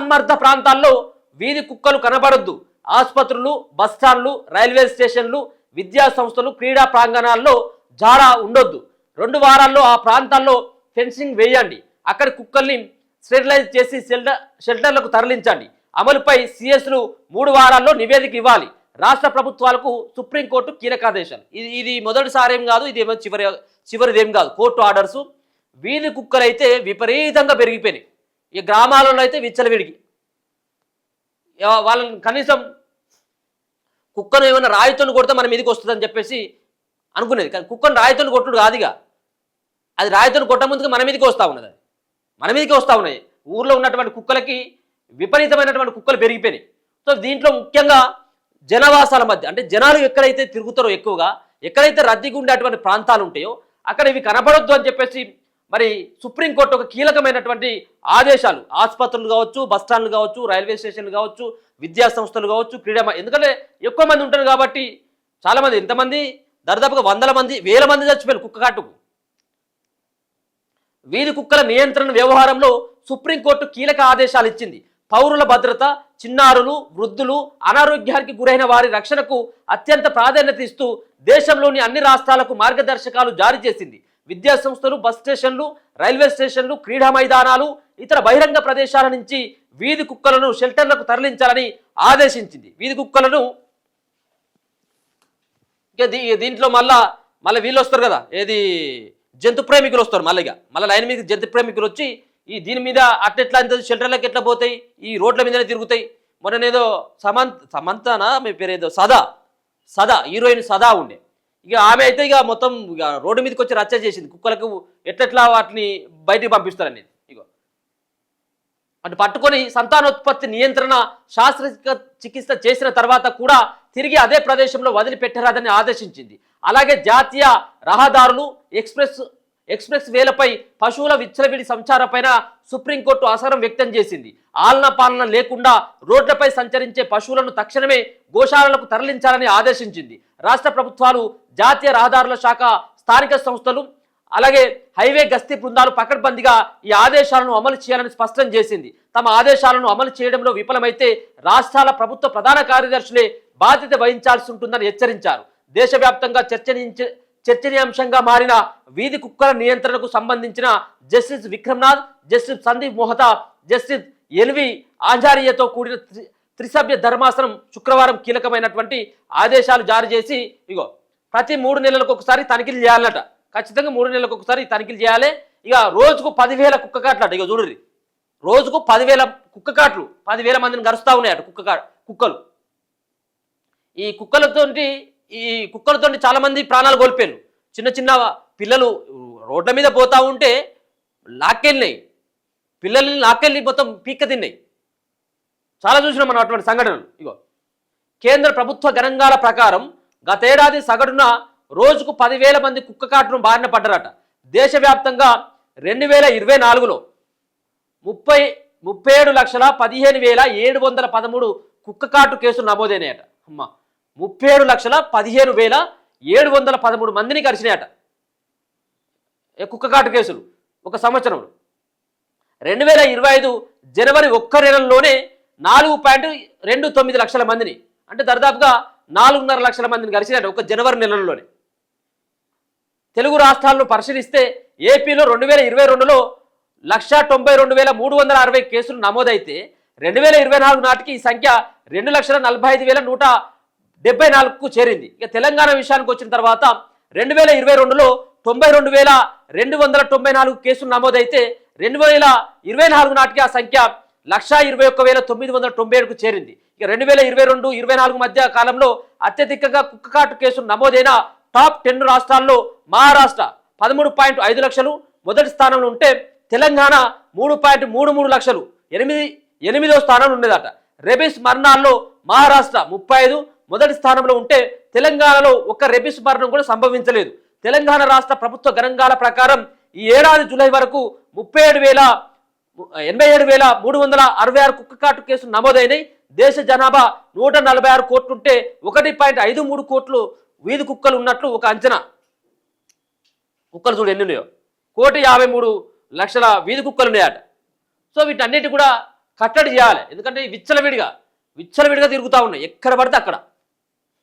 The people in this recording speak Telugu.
జనసమ్మర్ద ప్రాంతాల్లో వీధి కుక్కలు కనబడొద్దు. ఆసుపత్రులు, బస్టాండ్లు, రైల్వే స్టేషన్లు, విద్యా సంస్థలు, క్రీడా ప్రాంగణాల్లో జారా ఉండొద్దు. 2 వారాల్లో ఆ ప్రాంతాల్లో ఫెన్సింగ్ వేయండి. అక్కడి కుక్కల్ని స్టెరిలైజ్ చేసి షెల్టర్లకు తరలించండి. అమలుపై సిఎస్లు 3 వారాల్లో నివేదిక ఇవ్వాలి. రాష్ట్ర ప్రభుత్వాలకు సుప్రీంకోర్టు కీలక ఆదేశాలు. ఇది మొదటిసారి ఏం కాదు, ఇదేమో చివరిదేం కాదు. Court orders. వీధి కుక్కలు అయితే విపరీతంగా పెరిగిపోయినాయి. ఈ గ్రామాలలో అయితే విచ్చలవిడికి వాళ్ళని కనీసం కుక్కను ఏమైనా రాయితోని కొడితే మన మీదకి వస్తుందని చెప్పేసి అనుకునేది. కానీ కుక్కను రాయితోని కొట్టుడు కాదుగా, అది రాయితోని కొట్ట ముందుగా మన మీదకి వస్తూ ఉన్నది. అది మన మీదకి వస్తూ ఉన్నాయి. ఊర్లో ఉన్నటువంటి కుక్కలకి విపరీతమైనటువంటి కుక్కలు పెరిగిపోయినాయి. సో దీంట్లో ముఖ్యంగా జనవాసాల మధ్య, అంటే జనాలు ఎక్కడైతే తిరుగుతారో ఎక్కువగా, ఎక్కడైతే రద్దీగా ఉండేటువంటి ప్రాంతాలు ఉంటాయో అక్కడ ఇవి కనపడొద్దు అని చెప్పేసి మరి సుప్రీంకోర్టు ఒక కీలకమైనటువంటి ఆదేశాలు. ఆసుపత్రులు కావచ్చు, బస్టాండ్లు కావచ్చు, రైల్వే స్టేషన్లు కావచ్చు, విద్యా సంస్థలు కావచ్చు, ఎందుకంటే ఎక్కువ మంది ఉంటారు కాబట్టి చాలామంది, ఎంతమంది దాదాపుగా 100 మంది 1000 మంది చచ్చిపోయారు కుక్క కాటుకు. వీధి కుక్కల నియంత్రణ వ్యవహారంలో సుప్రీంకోర్టు కీలక ఆదేశాలు ఇచ్చింది. పౌరుల భద్రత, చిన్నారులు, వృద్ధులు, అనారోగ్యానికి గురైన వారి రక్షణకు అత్యంత ప్రాధాన్యత ఇస్తూ దేశంలోని అన్ని రాష్ట్రాలకు మార్గదర్శకాలు జారీ చేసింది. విద్యా సంస్థలు, బస్ స్టేషన్లు, రైల్వే స్టేషన్లు, క్రీడా మైదానాలు, ఇతర బహిరంగ ప్రదేశాల నుంచి వీధి కుక్కలను షెల్టర్లకు తరలించాలని ఆదేశించింది. వీధి కుక్కలను దీంట్లో మళ్ళీ వీళ్ళు వస్తారు కదా, ఏది జంతు ప్రేమికులు వస్తారు. మళ్ళీ లైన్ మీద జంతు ప్రేమికులు వచ్చి దీని మీద అట్లెట్లా షెల్టర్లకు ఎట్లా పోతాయి, ఈ రోడ్ల మీదనే తిరుగుతాయి. మొన్ననేదో సమంతనా మీ పేరు ఏదో సదా హీరోయిన్ సదా ఉండే, ఇక ఆమె అయితే ఇక మొత్తం ఇక రోడ్డు మీదకి వచ్చి రచ్చ చేసింది. కుక్కలకు ఎట్లా వాటిని బయటికి పంపిస్తారనేది. ఇగో అటు పట్టుకొని సంతానోత్పత్తి నియంత్రణ చికిత్స చేసిన తర్వాత కూడా తిరిగి అదే ప్రదేశంలో వదిలిపెట్టరాదని ఆదేశించింది. అలాగే జాతీయ రహదారులు, ఎక్స్ప్రెస్ వేలపై పశువుల విచ్చలవిడి సంచారపైన సుప్రీంకోర్టు అసహనం వ్యక్తం చేసింది. ఆలన పాలన లేకుండా రోడ్లపై సంచరించే పశువులను తక్షణమే గోశాలలకు తరలించాలని ఆదేశించింది. రాష్ట్ర ప్రభుత్వాలు, జాతీయ రహదారుల శాఖ, స్థానిక సంస్థలు, అలాగే హైవే గస్తీ బృందాలు పకడ్బందీగా ఈ ఆదేశాలను అమలు చేయాలని స్పష్టం చేసింది. తమ ఆదేశాలను అమలు చేయడంలో విఫలమైతే రాష్ట్రాల ప్రభుత్వ ప్రధాన కార్యదర్శులే బాధ్యత వహించాల్సి ఉంటుందని హెచ్చరించారు. దేశవ్యాప్తంగా చర్చనీయాంశంగా మారిన వీధి కుక్కల నియంత్రణకు సంబంధించిన justice Vikram Nath, justice Sandeep Mehta, justice L V ఆంజారియతో కూడిన త్రిసభ్య ధర్మాసనం శుక్రవారం కీలకమైనటువంటి ఆదేశాలు జారీ చేసి ఇగో ప్రతి 3 నెలలకు ఒకసారి తనిఖీలు చేయాలట. ఖచ్చితంగా 3 నెలలకు ఒకసారి తనిఖీలు చేయాలి. ఇక రోజుకు 10,000 కుక్క కాట్లు అట. ఇక చూడండి, రోజుకు 10,000 కుక్క కాట్లు, 10,000 మందిని గరుస్తూ ఉన్నాయట కుక్కలు. ఈ కుక్కలతోటి చాలా మంది ప్రాణాలు కోల్పోయారు. చిన్న పిల్లలు రోడ్ల మీద పోతా ఉంటే లాక్కెళ్ళినాయి, పిల్లల్ని లాక్కెళ్ళి మొత్తం పీక్క తిన్నాయి. చాలా చూసినాం మనం అటువంటి సంఘటనలు. ఇగో కేంద్ర ప్రభుత్వ గణాంకాల ప్రకారం గతేడాది సగటున రోజుకు 10,000 మంది కుక్క కాటును బారిన పడ్డారట. దేశవ్యాప్తంగా 2024లో 37,15,713 కుక్క కాటు కేసులు నమోదైనాయట. అమ్మ, 37,15,713 మందిని కరిచినాయట కుక్క కాటు కేసులు ఒక సంవత్సరంలో. 2025 జనవరి 1 నెలలోనే 4.29 లక్షల మందిని, అంటే దాదాపుగా 4.5 లక్షల మందిని కరిచినాయట ఒక జనవరి నెలలోనే. తెలుగు రాష్ట్రాలను పరిశీలిస్తే ఏపీలో 2022లో 192,360 కేసులు నమోదైతే 2024 నాటికి ఈ సంఖ్య 2,45,174కు చేరింది. ఇక తెలంగాణ విషయానికి వచ్చిన తర్వాత 2022లో 92,294 కేసులు నమోదైతే 2024 నాటికి ఆ సంఖ్య 121,997కు చేరింది. ఇక 2022-24 మధ్య కాలంలో అత్యధికంగా కుక్క కాటు కేసులు నమోదైన టాప్ 10 రాష్ట్రాల్లో మహారాష్ట్ర 13.5 లక్షలు మొదటి స్థానంలో ఉంటే తెలంగాణ 3.33 లక్షలు 8వ స్థానంలో ఉండేదట. రెబిస్ మరణాల్లో మహారాష్ట్ర 35 మొదటి స్థానంలో ఉంటే తెలంగాణలో ఒక్క రెబిస్ మరణం కూడా సంభవించలేదు. తెలంగాణ రాష్ట్ర ప్రభుత్వ గణాంకాల ప్రకారం ఈ ఏడాది జూలై వరకు 87,366 కుక్క కాటు కేసులు నమోదైనాయి. దేశ జనాభా 146 కోట్లుంటే 1.53 కోట్లు వీధి కుక్కలు ఉన్నట్లు ఒక అంచనా. కుక్కలు చూడు ఎన్ని ఉన్నాయో, 1,53,00,000 వీధి కుక్కలు ఉన్నాయట. సో వీటన్నిటి కూడా కట్టడి చేయాలి. ఎందుకంటే విచ్చలవిడిగా తిరుగుతూ ఉన్నాయి ఎక్కడ పడితే అక్కడ.